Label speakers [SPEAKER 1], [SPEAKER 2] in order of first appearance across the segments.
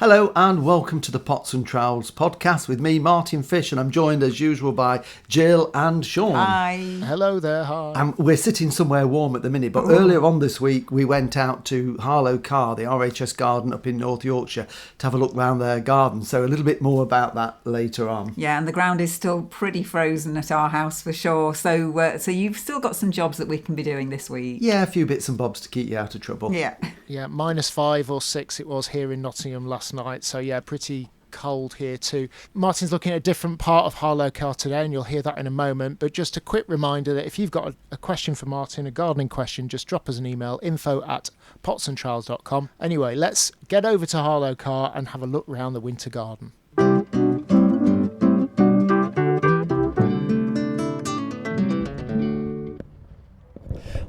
[SPEAKER 1] Hello and welcome to the Pots and Trowels podcast with me, Martin Fish, and I'm joined as usual by Jill and Sean.
[SPEAKER 2] Hi.
[SPEAKER 3] Hello there, hi.
[SPEAKER 1] We're sitting somewhere warm at the minute, but earlier on this week we went out to Harlow, Carr, the RHS garden up in North Yorkshire, to have a look round their garden. So a little bit more about that later on.
[SPEAKER 2] Yeah, and the ground is still pretty frozen at our house for sure. So you've still got some jobs that we can be doing this week.
[SPEAKER 1] Yeah, a few bits and bobs to keep you out of trouble.
[SPEAKER 2] Yeah.
[SPEAKER 3] Yeah, -5 or 6 it was here in Nottingham last night. So yeah, pretty cold here too. Martin's looking at a different part of Harlow Carr today, and you'll hear that in a moment. But just a quick reminder that if you've got a question for Martin, a gardening question, just drop us an email, info@pots&trowels.com. Anyway, let's get over to Harlow Carr and have a look round the winter garden.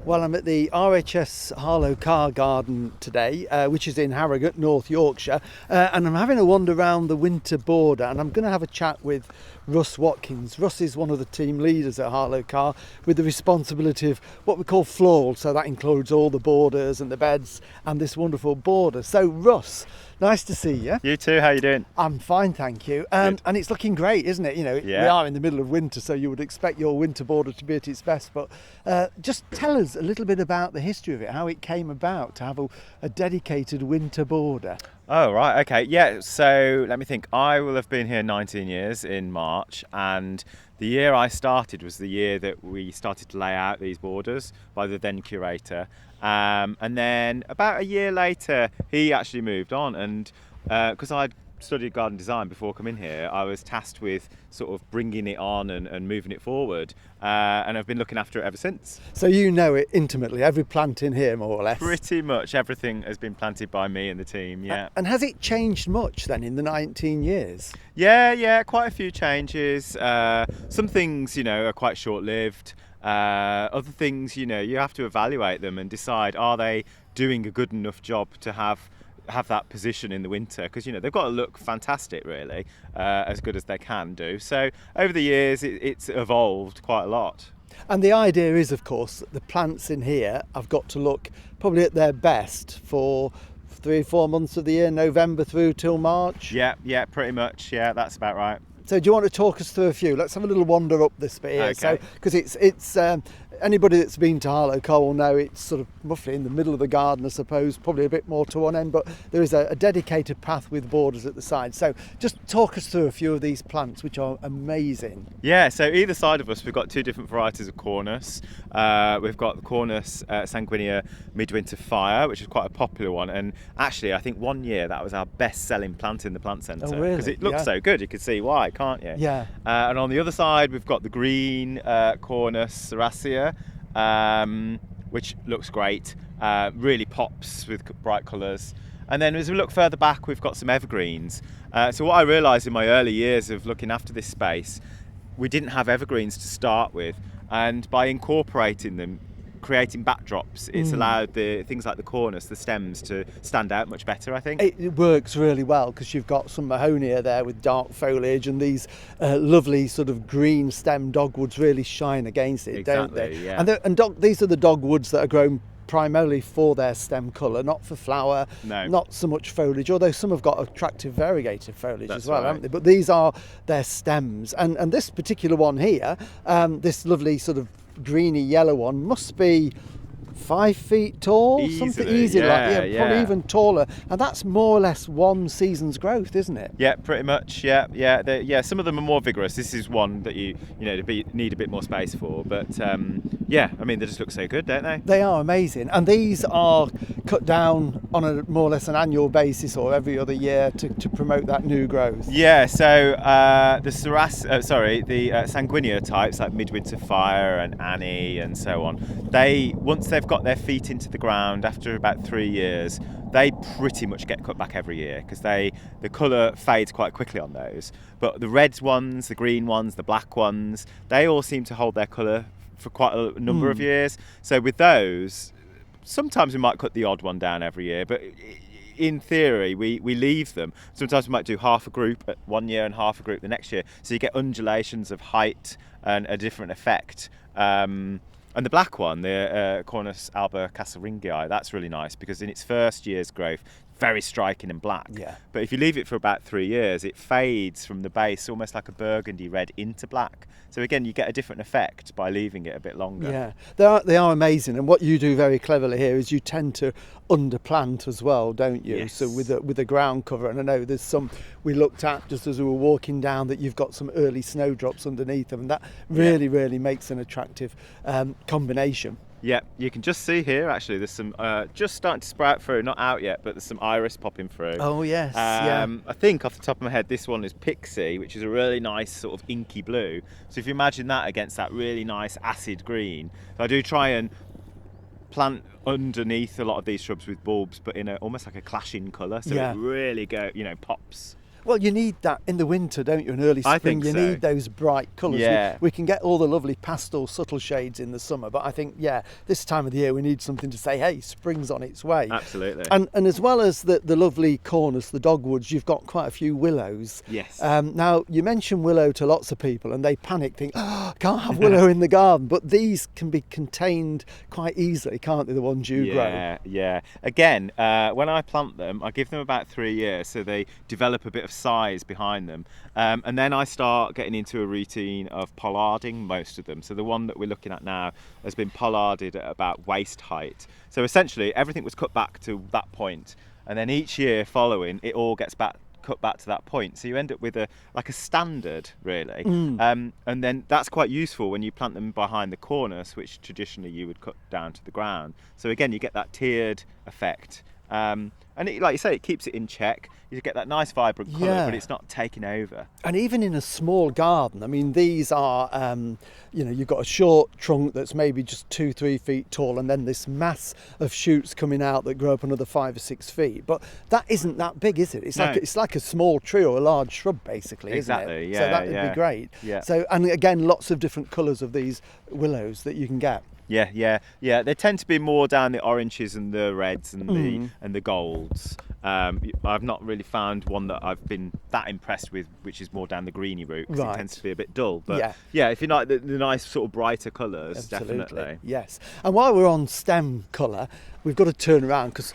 [SPEAKER 1] Well, I'm at the RHS Harlow Carr garden today, which is in Harrogate, North Yorkshire, and I'm having a wander around the winter border, and I'm going to have a chat with Russ Watkins. Russ is one of the team leaders at Harlow Carr with the responsibility of what we call floral, so that includes all the borders and the beds and this wonderful border. So Russ, nice to see you.
[SPEAKER 4] You too, how you doing?
[SPEAKER 1] I'm fine, thank you. And it's looking great, isn't it? You know, we are in the middle of winter, so you would expect your winter border to be at its best. But just tell us a little bit about the history of it, how it came about to have a dedicated winter border.
[SPEAKER 4] Oh, right, okay. Yeah, so let me think. I will have been here 19 years in March, and the year I started was the year that we started to lay out these borders by the then curator. And then about a year later, he actually moved on, and because I'd studied garden design before coming here, I was tasked with sort of bringing it on and moving it forward, and I've been looking after it ever since.
[SPEAKER 1] So you know it intimately, every plant in here more or less?
[SPEAKER 4] Pretty much everything has been planted by me and the team, yeah.
[SPEAKER 1] And has it changed much then in the 19 years?
[SPEAKER 4] Yeah, quite a few changes. Some things, are quite short-lived. Other things, you have to evaluate them and decide, are they doing a good enough job to have that position in the winter, because they've got to look fantastic, really, as good as they can do. So over the years it's evolved quite a lot.
[SPEAKER 1] And the idea is, of course, that the plants in here have got to look probably at their best for 3 or 4 months of the year, November through till March.
[SPEAKER 4] Yeah, pretty much, yeah, that's about right.
[SPEAKER 1] So do you want to talk us through a few? Let's have a little wander up this bit here.
[SPEAKER 4] Okay.
[SPEAKER 1] So, because it's anybody that's been to Harlow Carr will know it's sort of roughly in the middle of the garden, I suppose, probably a bit more to one end, but there is a dedicated path with borders at the side. So just talk us through a few of these plants, which are amazing.
[SPEAKER 4] Yeah, so either side of us, we've got 2 different varieties of cornus. We've got the cornus sanguinea midwinter fire, which is quite a popular one, and actually I think one year that was our best-selling plant in the plant centre.
[SPEAKER 1] Oh, really?
[SPEAKER 4] Because it looks so good, you can see why, can't you?
[SPEAKER 1] Yeah.
[SPEAKER 4] And on the other side, we've got the green cornus cerassia, which looks great, really pops with bright colours. And then as we look further back, we've got some evergreens. So what I realised in my early years of looking after this space, we didn't have evergreens to start with, and by incorporating them, creating backdrops, it's allowed the things like the cornus, the stems, to stand out much better, I think.
[SPEAKER 1] It works really well because you've got some mahonia there with dark foliage, and these lovely sort of green stem dogwoods really shine against it, don't they?
[SPEAKER 4] Yeah.
[SPEAKER 1] And these are the dogwoods that are grown primarily for their stem colour, not for flower, not so much foliage, although some have got attractive variegated foliage as well, haven't they? But these are their stems. And this particular one here, this lovely sort of greeny yellow one, must be 5 feet tall, something easy, probably even taller, and that's more or less one season's growth, isn't it?
[SPEAKER 4] Yeah, pretty much. Yeah. Some of them are more vigorous. This is one that you need a bit more space for, but they just look so good, don't they?
[SPEAKER 1] They are amazing, and these are cut down on a more or less an annual basis or every other year to promote that new growth.
[SPEAKER 4] Yeah. So the sanguinea types like Midwinter Fire and Annie and so on, once they've got their feet into the ground after about 3 years, they pretty much get cut back every year because the colour fades quite quickly on those. But the red ones, the green ones, the black ones, they all seem to hold their colour for quite a number of years. So with those, sometimes we might cut the odd one down every year, but in theory we leave them. Sometimes we might do half a group at 1 year and half a group the next year, so you get undulations of height and a different effect. And the black one, the Cornus alba casaringii, that's really nice because in its first year's growth, very striking and black.
[SPEAKER 1] Yeah.
[SPEAKER 4] But if you leave it for about 3 years, it fades from the base almost like a burgundy red into black. So again, you get a different effect by leaving it a bit longer.
[SPEAKER 1] Yeah, they are amazing. And what you do very cleverly here is you tend to underplant as well, don't you?
[SPEAKER 4] Yes.
[SPEAKER 1] So with a ground cover, and I know there's some we looked at just as we were walking down that you've got some early snowdrops underneath them, and that really makes an attractive combination.
[SPEAKER 4] Yeah, you can just see here actually there's some just starting to sprout through, not out yet, but there's some iris popping through.
[SPEAKER 1] Oh yes,
[SPEAKER 4] I think off the top of my head this one is Pixie, which is a really nice sort of inky blue. So if you imagine that against that really nice acid green, so I do try and plant underneath a lot of these shrubs with bulbs, but in almost like a clashing colour, so it really pops.
[SPEAKER 1] Well, you need that in the winter, don't you? In early spring,
[SPEAKER 4] I think
[SPEAKER 1] you need those bright colours.
[SPEAKER 4] Yeah.
[SPEAKER 1] We can get all the lovely pastel, subtle shades in the summer, but I think, this time of the year we need something to say, hey, spring's on its way.
[SPEAKER 4] Absolutely.
[SPEAKER 1] And as well as the lovely corners, the dogwoods, you've got quite a few willows.
[SPEAKER 4] Yes.
[SPEAKER 1] Now, you mention willow to lots of people, and they panic, think, can't have willow in the garden, but these can be contained quite easily, can't they, the ones you grow?
[SPEAKER 4] Yeah. Again, when I plant them, I give them about 3 years, so they develop a bit of size behind them, and then I start getting into a routine of pollarding most of them. So the one that we're looking at now has been pollarded at about waist height, so essentially everything was cut back to that point, and then each year following it all gets cut back to that point, so you end up with a standard really. And then that's quite useful when you plant them behind the cornice, which traditionally you would cut down to the ground. So again, you get that tiered effect. And it, like you say, it keeps it in check. You get that nice vibrant colour, but it's not taking over.
[SPEAKER 1] And even in a small garden, I mean, these are, you've got a short trunk that's maybe just 2-3 feet tall, and then this mass of shoots coming out that grow up another 5 or 6 feet. But that isn't that big, is it? It's like a small tree or a large shrub, basically,
[SPEAKER 4] exactly,
[SPEAKER 1] isn't it? So that would be great.
[SPEAKER 4] Yeah.
[SPEAKER 1] So, and again, lots of different colours of these willows that you can get.
[SPEAKER 4] Yeah. They tend to be more down the oranges and the reds and the golds. I've not really found one that I've been that impressed with, which is more down the greeny route, because it tends to be a bit dull. But if you like the nice sort of brighter colours, definitely.
[SPEAKER 1] Yes. And while we're on stem colour, we've got to turn around because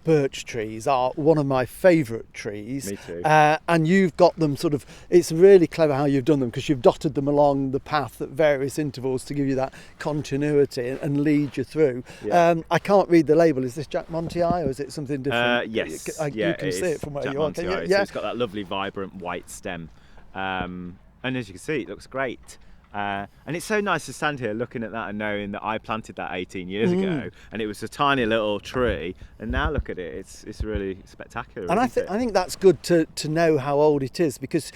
[SPEAKER 1] birch trees are one of my favourite trees.
[SPEAKER 4] Me too.
[SPEAKER 1] And you've got them sort of, it's really clever how you've done them, because you've dotted them along the path at various intervals to give you that continuity and lead you through. I can't read the label. Is this Jack Montii or is it something different?
[SPEAKER 4] Yes.
[SPEAKER 1] You can see it from where you are.
[SPEAKER 4] So it's got that lovely vibrant white stem, and as you can see, it looks great. And it's so nice to stand here looking at that and knowing that I planted that 18 years ago, and it was a tiny little tree, and now look at it, it's really spectacular.
[SPEAKER 1] And I think that's good to know how old it is, because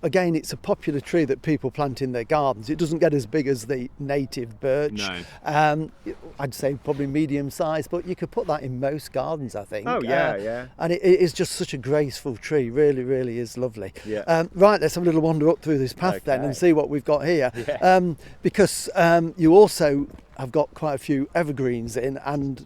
[SPEAKER 1] again, it's a popular tree that people plant in their gardens. It doesn't get as big as the native birch.
[SPEAKER 4] No.
[SPEAKER 1] I'd say probably medium size, but you could put that in most gardens, I think.
[SPEAKER 4] Oh yeah.
[SPEAKER 1] And it is just such a graceful tree. Really, really is lovely.
[SPEAKER 4] Yeah.
[SPEAKER 1] Right, let's have a little wander up through this path then and see what we've got here. Because you also have got quite a few evergreens in and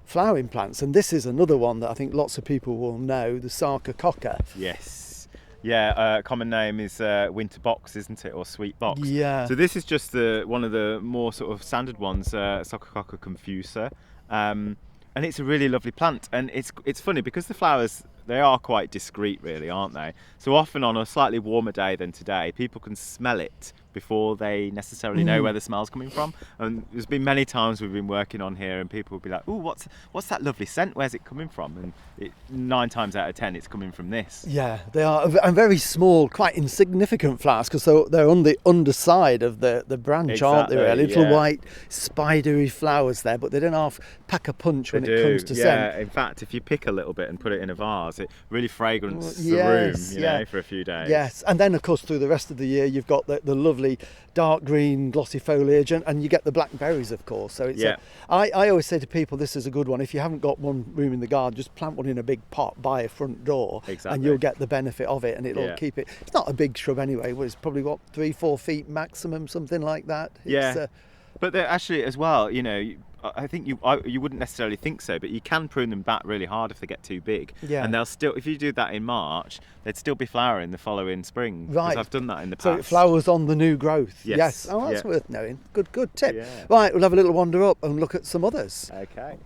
[SPEAKER 1] flowering plants, and this is another one that I think lots of people will know, the Sarcococca.
[SPEAKER 4] Yes. Yeah, common name is winter box, isn't it, or sweet box?
[SPEAKER 1] Yeah.
[SPEAKER 4] So this is just one of the more sort of standard ones, Sarcococca confusa, and it's a really lovely plant. And it's funny because the flowers, they are quite discreet, really, aren't they? So often on a slightly warmer day than today, people can smell it before they necessarily know where the smell's coming from. And there's been many times we've been working on here and people will be like, "Ooh, what's that lovely scent? Where's it coming from?" And 9 times out of 10 it's coming from this.
[SPEAKER 1] Yeah, they are, and very small, quite insignificant flowers, because they're on the underside of the branch, aren't they, really? Little white spidery flowers there, but they don't half pack a punch when it comes to scent.
[SPEAKER 4] Yeah, in fact, if you pick a little bit and put it in a vase, it really fragrances the room, for a few days.
[SPEAKER 1] Yes, and then of course through the rest of the year you've got the lovely dark green glossy foliage, and you get the blackberries, of course. So it's I always say to people, this is a good one. If you haven't got one room in the garden, just plant one in a big pot by a front door, and you'll get the benefit of it, and it'll keep it. It's not a big shrub anyway. It's probably 3-4 feet maximum, something like that.
[SPEAKER 4] But they're actually as well, I think you wouldn't necessarily think so, but you can prune them back really hard if they get too big. Yeah. And they'll still, if you do that in March, they'd still be flowering the following spring. Right. Because I've done that in the past.
[SPEAKER 1] So it flowers on the new growth.
[SPEAKER 4] Yes.
[SPEAKER 1] Oh, that's worth knowing. Good tip. Yeah. Right, we'll have a little wander up and look at some others.
[SPEAKER 4] Okay.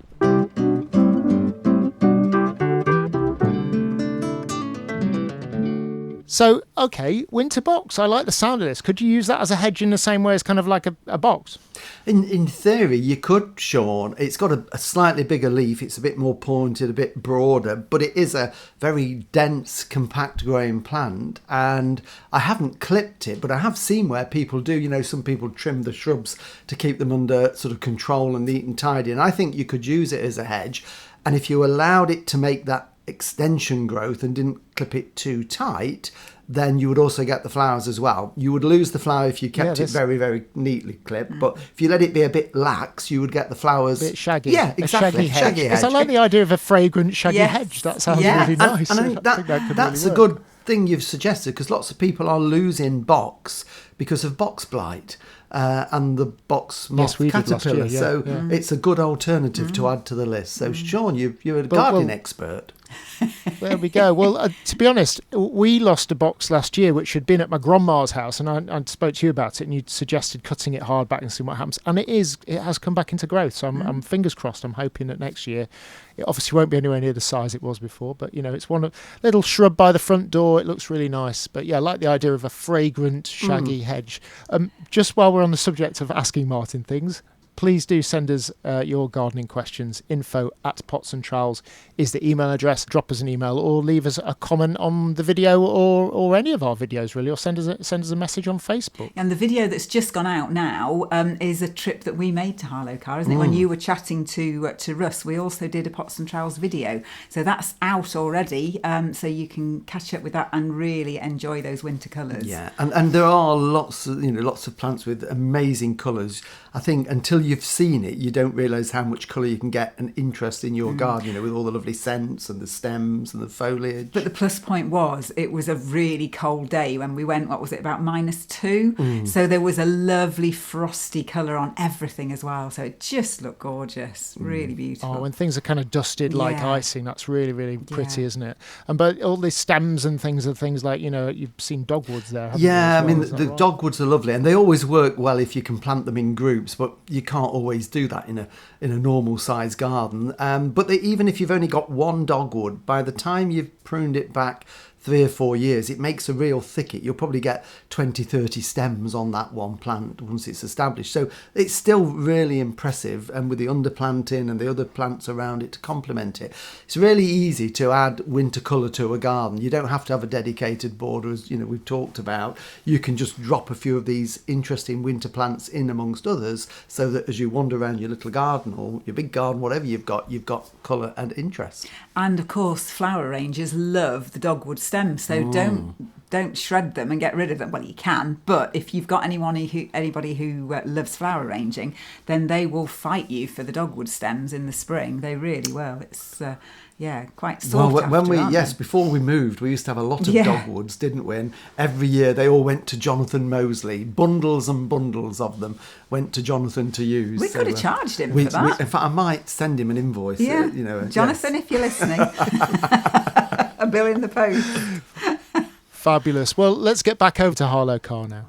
[SPEAKER 3] So, okay, winter box. I like the sound of this. Could you use that as a hedge in the same way as kind of like a box?
[SPEAKER 1] In theory, you could, Sean. It's got a slightly bigger leaf. It's a bit more pointed, a bit broader, but it is a very dense, compact growing plant. And I haven't clipped it, but I have seen where people do. You know, some people trim the shrubs to keep them under sort of control and neat and tidy. And I think you could use it as a hedge. And if you allowed it to make that extension growth and didn't clip it too tight, then you would also get the flowers as well. You would lose the flower if you kept it very, very neatly clipped, but if you let it be a bit lax, you would get the flowers
[SPEAKER 3] a bit shaggy.
[SPEAKER 1] Yeah, exactly.
[SPEAKER 3] A shaggy hedge. Because I like the idea of a fragrant shaggy hedge. That sounds really nice.
[SPEAKER 1] And I think that's a good thing you've suggested, because lots of people are losing box because of box blight. And the box moth caterpillar. It's a good alternative to add to the list. So, Sean, you're a gardening expert.
[SPEAKER 3] There we go. Well, to be honest, we lost a box last year which had been at my grandma's house, and I spoke to you about it, and you suggested cutting it hard back and seeing what happens. And it has come back into growth. So I'm fingers crossed. I'm hoping that next year it obviously won't be anywhere near the size it was before, but it's one little shrub by the front door. It looks really nice. But yeah, I like the idea of a fragrant, shaggy hedge. Just while we're on the subject of asking Martin things, please do send us your gardening questions. info@pots&trowels is the email address. Drop us an email or leave us a comment on the video or any of our videos, really, or send us a message on Facebook.
[SPEAKER 2] And the video that's just gone out now is a trip that we made to Harlow, Carr, isn't it? When you were chatting to Russ, we also did a Pots and Trowels video. So that's out already, so you can catch up with that and really enjoy those winter colours.
[SPEAKER 1] Yeah, and there are lots of plants with amazing colours. I think until you've seen it, you don't realise how much colour you can get and interest in your garden, with all the lovely scents and the stems and the foliage.
[SPEAKER 2] But the plus point was it was a really cold day when we went, what was it, about -2? So there was a lovely frosty colour on everything as well. So it just looked gorgeous, really beautiful.
[SPEAKER 3] Oh, when things are kind of dusted like icing, that's really, really pretty, isn't it? But all the stems and things are things like, you've seen dogwoods there, haven't you?
[SPEAKER 1] Yeah, I mean, the dogwoods are lovely, and they always work well if you can plant them in groups, but you can't always do that in a normal size garden. But even if you've only got one dogwood, by the time you've pruned it back 3 or 4 years, it makes a real thicket. You'll probably get 20-30 stems on that one plant once it's established. So it's still really impressive, and with the underplanting and the other plants around it to complement it, it's really easy to add winter colour to a garden. You don't have to have a dedicated border, as we've talked about. You can just drop a few of these interesting winter plants in amongst others, so that as you wander around your little garden or your big garden, whatever you've got colour and interest.
[SPEAKER 2] And of course, flower arrangers love the dogwood stems, so don't shred them and get rid of them. Well, you can, but if you've got anybody who loves flower arranging, then they will fight you for the dogwood stems in the spring. They really will. It's quite sought after.
[SPEAKER 1] Before we moved, we used to have a lot of dogwoods, didn't we? And every year they all went to Jonathan Mosley. Bundles and bundles of them went to Jonathan to use.
[SPEAKER 2] We could have charged him for that.
[SPEAKER 1] In fact, I might send him an invoice.
[SPEAKER 2] Yeah. Jonathan, if you're listening, a bill in the post.
[SPEAKER 3] Fabulous. Well, let's get back over to Harlow, Carr now.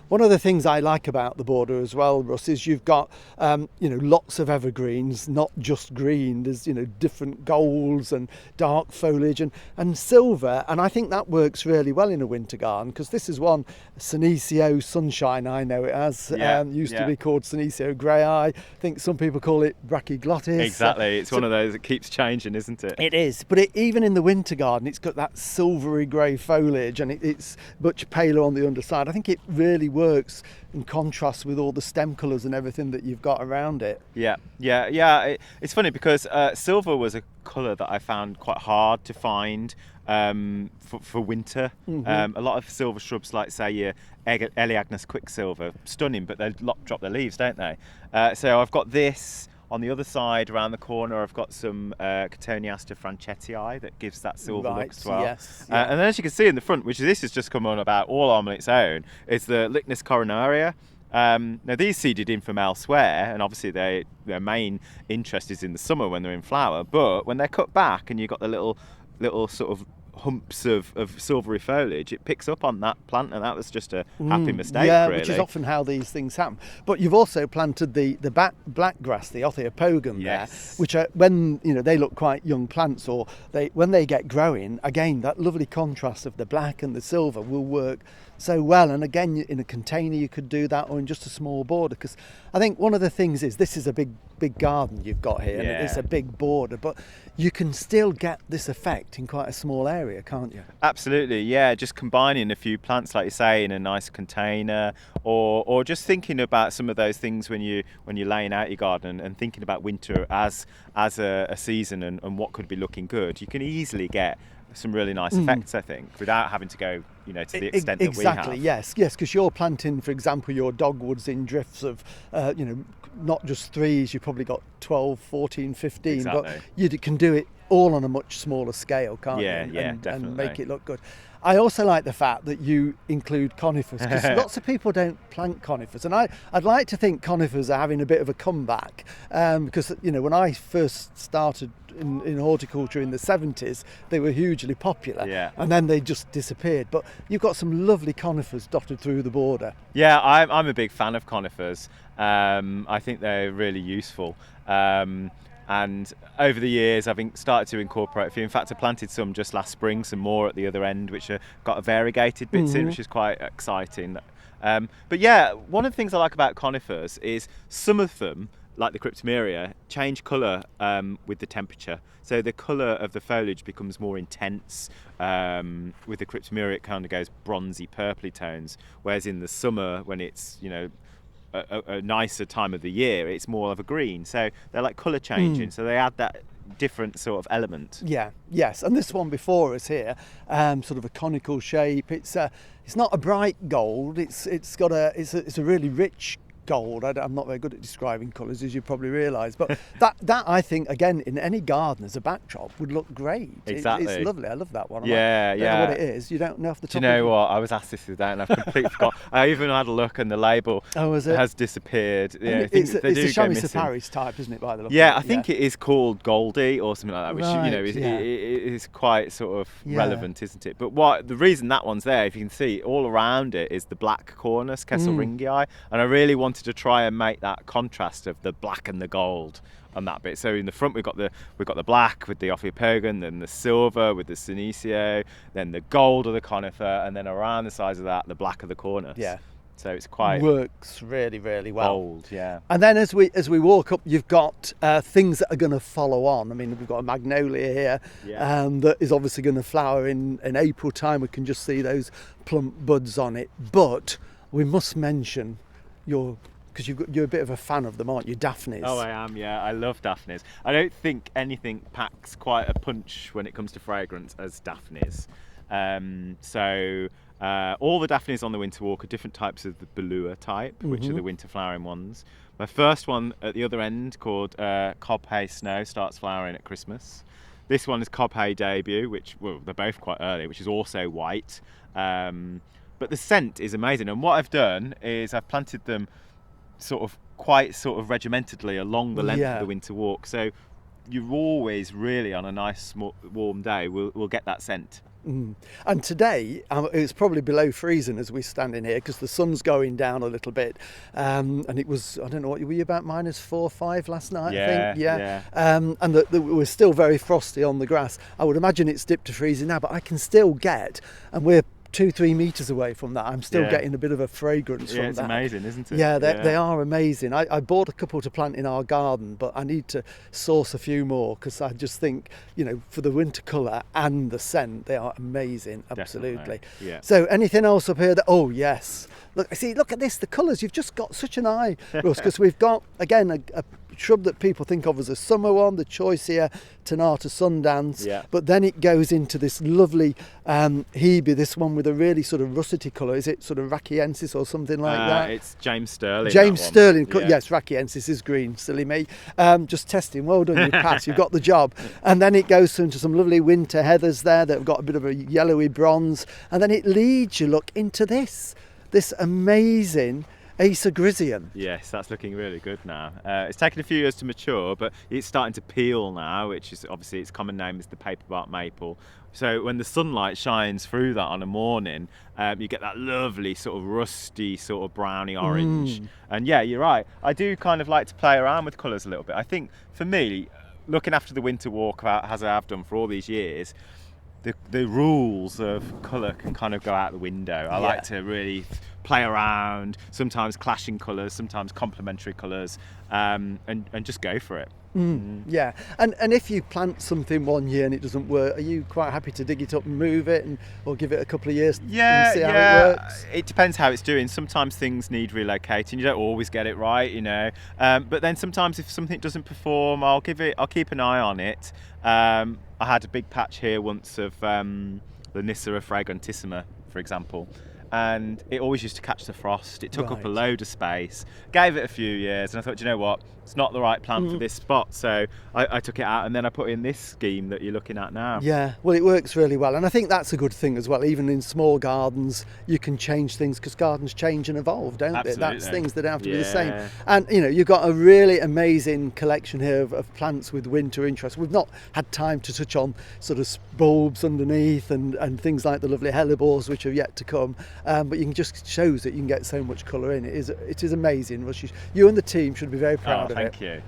[SPEAKER 1] One of the things I like about the border as well, Russ, is you've got lots of evergreens, not just green. There's different golds and dark foliage and silver, and I think that works really well in a winter garden, because this is one Senecio Sunshine, I know it as. Used to be called Senecio Grey Eye. I think some people call it Brachyglottis.
[SPEAKER 4] Exactly, it's one of those that keeps changing, isn't it?
[SPEAKER 1] It is, but even in the winter garden, it's got that silvery grey foliage, and it's much paler on the underside. I think it really works in contrast with all the stem colours and everything that you've got around it. It's funny because silver was a colour that I found quite hard to find for winter. A lot of silver shrubs, like say your Elaeagnus quicksilver, stunning, but they drop their leaves, don't they? So I've got this. On the other side, around the corner, I've got some Cotoneaster franchettii that gives that silver look as well. Yes,
[SPEAKER 4] and then, as you can see in the front, which this has just come on about all on its own, is the Lychnis coronaria. Now, these seeded in from elsewhere, and obviously their main interest is in the summer when they're in flower. But when they're cut back and you've got the little sort of humps of silvery foliage, it picks up on that plant, and that was just a happy mistake, really.
[SPEAKER 1] Which is often how these things happen. But you've also planted the black grass, the Otheopogum there, which are, when they look quite young plants, or when they get growing, again that lovely contrast of the black and the silver will work so well. And again, in a container you could do that, or in just a small border, because I think one of the things is this is a big garden you've got here, and it's a big border, but you can still get this effect in quite a small area, can't you?
[SPEAKER 4] Absolutely, yeah. Just combining a few plants, like you say, in a nice container, or just thinking about some of those things when you're laying out your garden and thinking about winter as a season and what could be looking good. You can easily get some really nice effects, I think, without having to go, to the extent that we have.
[SPEAKER 1] Exactly, yes, because you're planting, for example, your dogwoods in drifts of, not just 3s, you've probably got 12, 14, 15,
[SPEAKER 4] exactly.
[SPEAKER 1] But you can do it all on a much smaller scale, can't you?
[SPEAKER 4] Definitely.
[SPEAKER 1] And make it look good. I also like the fact that you include conifers, because lots of people don't plant conifers, and I'd like to think conifers are having a bit of a comeback, because when I first started in horticulture in the 70s, they were hugely popular, and then they just disappeared. But you've got some lovely conifers dotted through the border.
[SPEAKER 4] Yeah, I'm a big fan of conifers. I think they're really useful. And over the years, I've started to incorporate a few. In fact, I planted some just last spring, some more at the other end, which got a variegated bits in, which is quite exciting. But yeah, one of the things I like about conifers is some of them, like the Cryptomeria, change colour with the temperature. So the colour of the foliage becomes more intense. With the Cryptomeria, it kind of goes bronzy, purpley tones, whereas in the summer, when it's, a nicer time of the year, it's more of a green. So they're like colour changing, so they add that different sort of element.
[SPEAKER 1] Yes, and this one before us here, sort of a conical shape. It's not a bright gold. It's a really rich gold. I'm not very good at describing colours, as you probably realise, but that I think, again, in any garden as a backdrop would look great.
[SPEAKER 4] Exactly.
[SPEAKER 1] It's lovely. I love that one.
[SPEAKER 4] Yeah.
[SPEAKER 1] I don't know what it is. You don't know off the top.
[SPEAKER 4] Do you know what? I was asked this today and I've completely forgot. I even had a look and the label has disappeared. Yeah,
[SPEAKER 1] it's a chamois Paris type, isn't it? By the look.
[SPEAKER 4] I think it is called Goldie or something like that, which is quite sort of relevant, isn't it? But the reason that one's there, if you can see, all around it is the black cornus, Kesselringii, and I really wanted to try and make that contrast of the black and the gold on that bit. So in the front we've got the black with the Ophiopogon, then the silver with the Senecio, then the gold of the conifer, and then around the sides of that the black of the cornus. Yeah. So it's quite
[SPEAKER 1] works really, really well.
[SPEAKER 4] Bold, yeah.
[SPEAKER 1] And then as we walk up, you've got things that are going to follow on. I mean, we've got a magnolia here that is obviously going to flower in April time. We can just see those plump buds on it. But we must mention because you're a bit of a fan of them, aren't you? Daphnes.
[SPEAKER 4] Oh, I am, yeah. I love daphnes. I don't think anything packs quite a punch when it comes to fragrance as daphnes. All the daphnes on the winter walk are different types of the Belua type, which are the winter flowering ones. My first one at the other end, called Cobhay Snow, starts flowering at Christmas. This one is Cobhay Debut, they're both quite early, which is also white. But the scent is amazing. And what I've done is I've planted them quite regimentedly along the length of the winter walk. So you're always really on a nice warm day will get that scent.
[SPEAKER 1] And today it's probably below freezing as we stand in here, because the sun's going down a little bit, and it was, I don't know, what were you, about -4 or 5 last night? I think. And we're still very frosty on the grass. I would imagine it's dipped to freezing now, but I can still get, and we're 2-3 meters away from that, I'm still getting a bit of a fragrance from that.
[SPEAKER 4] It's amazing, isn't it?
[SPEAKER 1] They are amazing. I bought a couple to plant in our garden, but I need to source a few more, because I just think, for the winter colour and the scent, they are amazing. Absolutely.
[SPEAKER 4] Yeah.
[SPEAKER 1] So anything else up here oh yes, look at this, the colours. You've just got such an eye, Russ, because we've got, again, a shrub that people think of as a summer one, the Choicea Tenata Sundance, but then it goes into this lovely Hebe, this one with a really sort of russety colour. Is it sort of Rachiensis or something like that?
[SPEAKER 4] It's James Sterling.
[SPEAKER 1] Yes, Rachiensis is green, silly me. Just testing, well done, you passed, you've got the job. And then it goes into some lovely winter heathers there that have got a bit of a yellowy bronze, and then it leads you, look, into this amazing Acer Grisium.
[SPEAKER 4] Yes, that's looking really good now. It's taken a few years to mature, but it's starting to peel now, which is obviously its common name is the paperbark maple. So when the sunlight shines through that on a morning, you get that lovely sort of rusty sort of browny orange. And yeah, you're right. I do kind of like to play around with colours a little bit. I think for me, looking after the winter walkabout as I have done for all these years, the rules of colour can kind of go out the window. I like to really play around, sometimes clashing colours, sometimes complementary colours, and just go for it.
[SPEAKER 1] Yeah, and if you plant something one year and it doesn't work, are you quite happy to dig it up and move it, or give it a couple of years and see how it works?
[SPEAKER 4] It depends how it's doing. Sometimes things need relocating. You don't always get it right, you know. But then sometimes if something doesn't perform, I'll keep an eye on it. I had a big patch here once of the Nissera fragrantissima, for example. And it always used to catch the frost. It took up a load of space. Gave it a few years, and I thought, you know what, it's not the right plant for this spot. So I took it out, and then I put in this scheme that you're looking at now.
[SPEAKER 1] Yeah, well, it works really well, and I think that's a good thing as well. Even in small gardens, you can change things because gardens change and evolve, don't they? That's things that have to be the same. And you know, you've got a really amazing collection here of plants with winter interest. We've not had time to touch on sort of bulbs underneath and things like the lovely hellebores which are yet to come. But you can just shows that you can get so much colour in. It is amazing. Russ, you and the team should be very proud of it.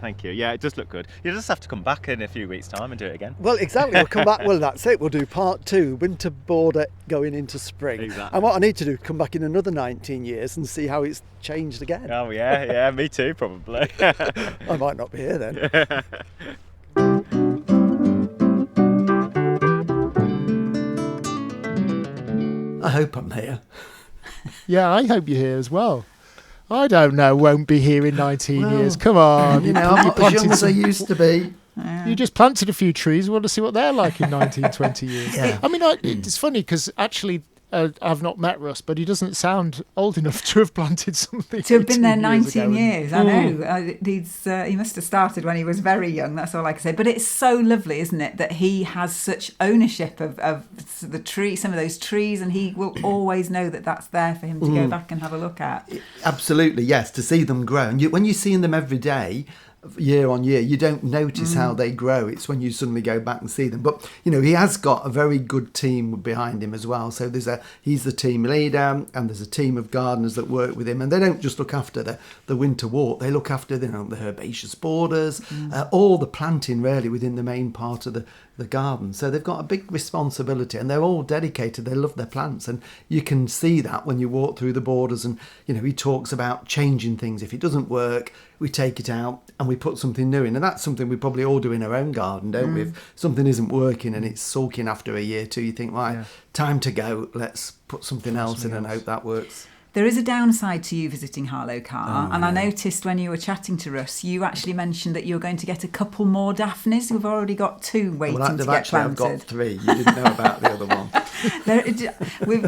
[SPEAKER 4] Thank you. Yeah, it does look good. You just have to come back in a few weeks' time and do it again.
[SPEAKER 1] Well, exactly. We'll come back. Well, that's it. We'll do part 2, winter border going into spring.
[SPEAKER 4] Exactly.
[SPEAKER 1] And what I need to do, come back in another 19 years and see how it's changed again.
[SPEAKER 4] Oh yeah, me too, probably.
[SPEAKER 1] I might not be here then. I hope I'm here.
[SPEAKER 3] Yeah, I hope you're here as well. I don't know, won't be here in 19 years. Come on.
[SPEAKER 1] You know, I'm not as young as I used to be.
[SPEAKER 3] You just planted a few trees. We want to see what they're like in 19, 20 years.
[SPEAKER 1] Yeah.
[SPEAKER 3] I mean, it's funny because actually I've not met Russ, but he doesn't sound old enough to have planted something.
[SPEAKER 2] To have been there 19
[SPEAKER 3] years.
[SPEAKER 2] years, I know. He must have started when he was very young, that's all I can say. But it's so lovely, isn't it, that he has such ownership of the tree, some of those trees, and he will always know that that's there for him to go back and have a look at.
[SPEAKER 5] Absolutely, yes, to see them grow. And when you're seeing them every day, year on year, you don't notice how they grow. It's when you suddenly go back and see them. But you know, he has got a very good team behind him as well. So he's the team leader, and there's a team of gardeners that work with him, and they don't just look after the winter walk. They look after the herbaceous borders, all the planting really within the main part of the garden. So they've got a big responsibility, and they're all dedicated. They love their plants, and you can see that when you walk through the borders. And you know, he talks about changing things. If it doesn't work, we take it out and we put something new in, and that's something we probably all do in our own garden, don't we? If something isn't working and it's sulking after a year or two, you think, right, time to go, let's put something else in and hope that works.
[SPEAKER 2] There is a downside to you visiting Harlow, Carr, and I noticed when you were chatting to Russ, you actually mentioned that you're going to get a couple more daphnes. We've already got 2 waiting to get planted.
[SPEAKER 5] I've got 3. You didn't know about the other one.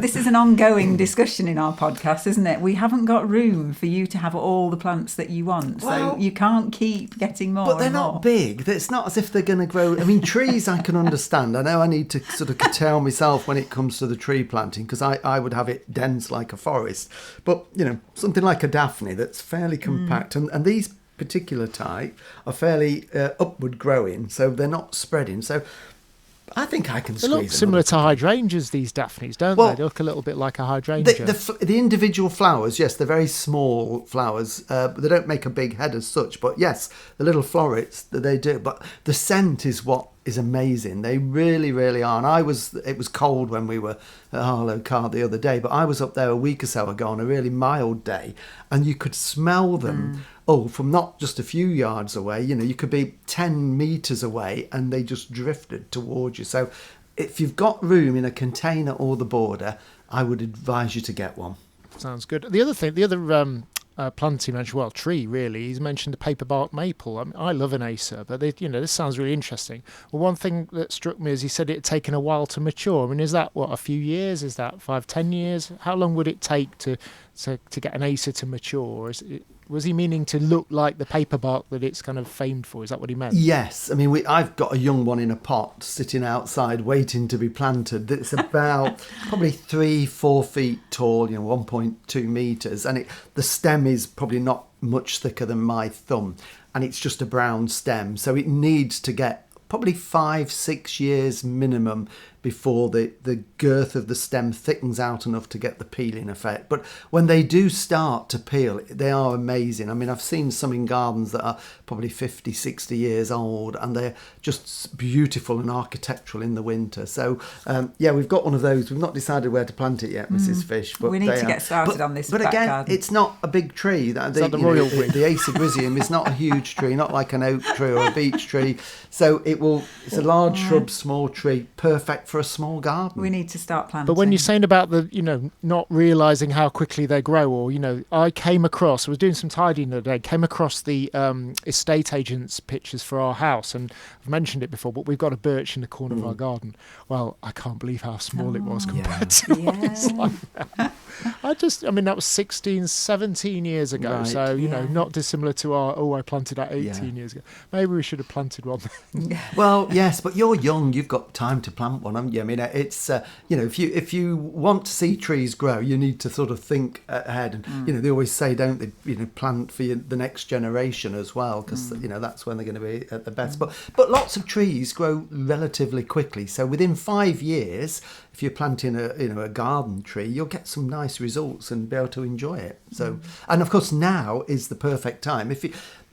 [SPEAKER 2] This is an ongoing discussion in our podcast, isn't it? We haven't got room for you to have all the plants that you want, so you can't keep getting more.
[SPEAKER 5] But they're
[SPEAKER 2] and more.
[SPEAKER 5] not big. It's not as if they're going to grow. I mean, trees I can understand. I know I need to sort of curtail myself when it comes to the tree planting, because I would have it dense like a forest. But, you know, something like a daphne that's fairly compact, and these particular type are fairly upward growing, so they're not spreading. So I think I can squeeze them.
[SPEAKER 3] They look similar to hydrangeas, these daphnes, don't they? They look a little bit like a hydrangea.
[SPEAKER 5] The individual flowers, yes, they're very small flowers. But they don't make a big head as such. But yes, the little florets, they do. But the scent is what is amazing. They really, really are. And it was cold when we were at Harlow Carr the other day, but I was up there a week or so ago on a really mild day, and you could smell them from not just a few yards away. You know, you could be 10 metres away and they just drifted towards you. So if you've got room in a container or the border, I would advise you to get one.
[SPEAKER 3] Sounds good. The other plant he mentioned, tree really, he's mentioned the paperbark maple. I mean, I love an Acer, but this sounds really interesting. Well, one thing that struck me is he said it had taken a while to mature. I mean, is that a few years? Is that 5-10 years? How long would it take to get an Acer to mature? Was he meaning to look like the paperbark that it's kind of famed for? Is that what he meant?
[SPEAKER 5] Yes. I mean, I've got a young one in a pot sitting outside waiting to be planted. It's about probably 3-4 feet tall, 1.2 metres. And the stem is probably not much thicker than my thumb. And it's just a brown stem. So it needs to get probably 5-6 years minimum before the girth of the stem thickens out enough to get the peeling effect. But when they do start to peel, they are amazing. I mean, I've seen some in gardens that are probably 50, 60 years old, and they're just beautiful and architectural in the winter. So, we've got one of those. We've not decided where to plant it yet, Mrs. Fish. But
[SPEAKER 2] we need to get started on this.
[SPEAKER 5] But
[SPEAKER 2] back
[SPEAKER 5] again,
[SPEAKER 2] garden.
[SPEAKER 5] it's not a big tree. The Acergrysium is not a huge tree, not like an oak tree or a beech tree. So it's a large shrub, small tree, perfect for a small garden.
[SPEAKER 2] We need to start planting.
[SPEAKER 3] But when you're saying about not realising how quickly they grow, or, I was doing some tidying the other day, came across the estate agent's pictures for our house, and I've mentioned it before, but we've got a birch in the corner of our garden. Well, I can't believe how small it was compared to what it's like now. That was 16, 17 years ago.
[SPEAKER 5] Right.
[SPEAKER 3] So, not dissimilar to I planted that 18 years ago. Maybe we should have planted one.
[SPEAKER 5] Well, yes, but you're young. You've got time to plant one, haven't you? I mean, it's, if you want to see trees grow, you need to sort of think ahead. And, they always say, don't they, plant for the next generation as well, because, that's when they're going to be at the best. But lots of trees grow relatively quickly. So within 5 years, if you're planting a garden tree, you'll get some nice results and be able to enjoy it. So, and of course now is the perfect time. If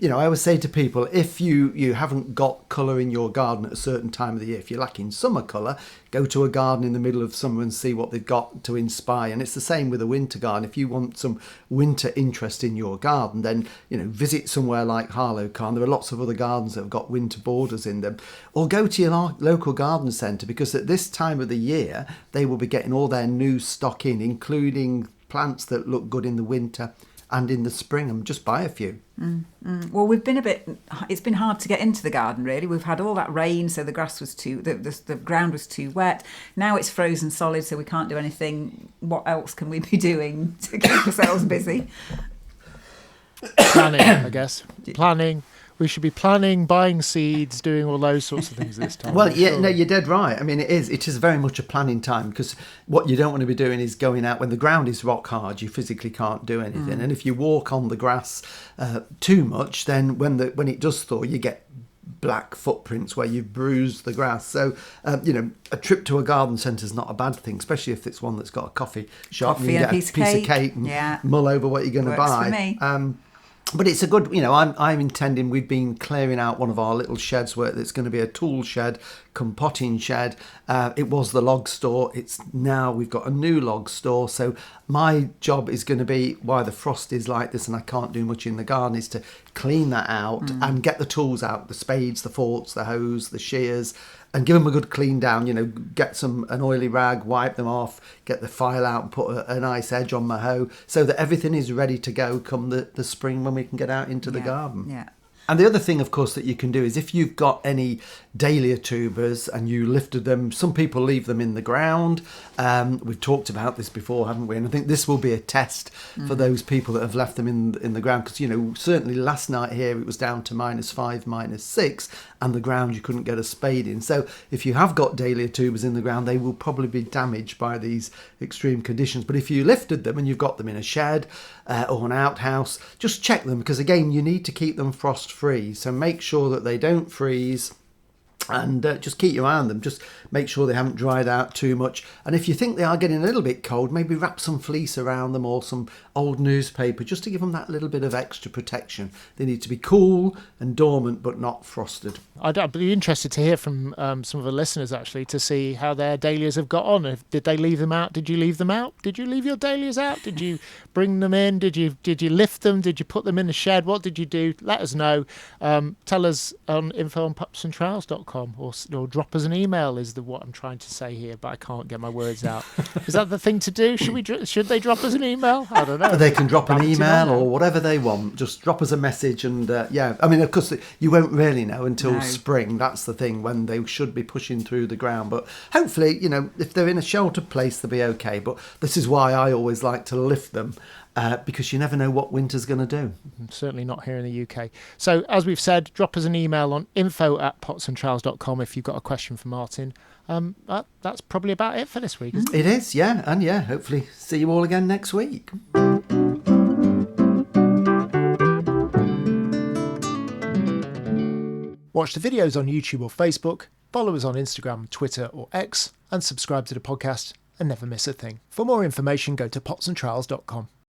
[SPEAKER 5] I always say to people, if you haven't got colour in your garden at a certain time of the year, if you're lacking summer colour, go to a garden in the middle of summer and see what they've got to inspire. And it's the same with a winter garden. If you want some winter interest in your garden, then, visit somewhere like Harlow, Carr. There are lots of other gardens that have got winter borders in them. Or go to your local garden centre, because at this time of the year, they will be getting all their new stock in, including plants that look good in the winter and in the spring, and just buy a few.
[SPEAKER 2] Well, it's been hard to get into the garden, really. We've had all that rain, so the grass was the ground was too wet. Now it's frozen solid, so we can't do anything. What else can we be doing to keep ourselves busy?
[SPEAKER 3] Planning, I guess. Planning. We should be planning, buying seeds, doing all those sorts of things this time.
[SPEAKER 5] Well, no, you're dead right. I mean, it is very much a planning time, because what you don't want to be doing is going out when the ground is rock hard. You physically can't do anything, and if you walk on the grass too much, then when it does thaw, you get black footprints where you've bruised the grass. So, a trip to a garden centre is not a bad thing, especially if it's one that's got a coffee shop.
[SPEAKER 2] Coffee and a piece of cake
[SPEAKER 5] and mull over what you're going to buy.
[SPEAKER 2] For me.
[SPEAKER 5] But it's a good, I'm intending, we've been clearing out one of our little sheds where it's going to be a tool shed, compotting shed. It was the log store. It's now we've got a new log store. So my job is going to be, while the frost is like this and I can't do much in the garden, is to clean that out and get the tools out, the spades, the forks, the hose, the shears, and give them a good clean down, get an oily rag, wipe them off, get the file out and put a nice edge on my hoe, so that everything is ready to go come the spring when we can get out into the garden.
[SPEAKER 2] Yeah.
[SPEAKER 5] And the other thing, of course, that you can do is if you've got any dahlia tubers and you lifted them, some people leave them in the ground. We've talked about this before, haven't we? And I think this will be a test for those people that have left them in the ground. Because, certainly last night here it was down to -5, -6, and the ground you couldn't get a spade in. So if you have got dahlia tubers in the ground, they will probably be damaged by these extreme conditions. But if you lifted them and you've got them in a shed or an outhouse, just check them, because again, you need to keep them frost free. So make sure that they don't freeze, and just keep your eye on them. Just make sure they haven't dried out too much. And if you think they are getting a little bit cold, maybe wrap some fleece around them or some old newspaper, just to give them that little bit of extra protection. They need to be cool and dormant, but not frosted.
[SPEAKER 3] I'd be interested to hear from some of the listeners, actually, to see how their dahlias have got on. Did they leave them out? Did you leave them out? Did you leave your dahlias out? Did you bring them in? Did you lift them? Did you put them in the shed? What did you do? Let us know. Tell us on info@pots&trowels.com, or drop us an email is what I'm trying to say here, but I can't get my words out. Is that the thing to do? Should they drop us an email? I don't know.
[SPEAKER 5] They can drop an email or whatever they want. Just drop us a message, and I mean, of course, you won't really know until spring. That's the thing, when they should be pushing through the ground. But hopefully, if they're in a sheltered place, they'll be okay. But this is why I always like to lift them. Because you never know what winter's going to do.
[SPEAKER 3] Certainly not here in the UK. So, as we've said, drop us an email on info@pots&trowels.com if you've got a question for Martin. That's probably about it for this week, isn't it?
[SPEAKER 5] It is, yeah. And hopefully see you all again next week.
[SPEAKER 3] Watch the videos on YouTube or Facebook, Follow us on Instagram, Twitter or X, and subscribe to the podcast and never miss a thing. For more information, go to potsandtrowels.com.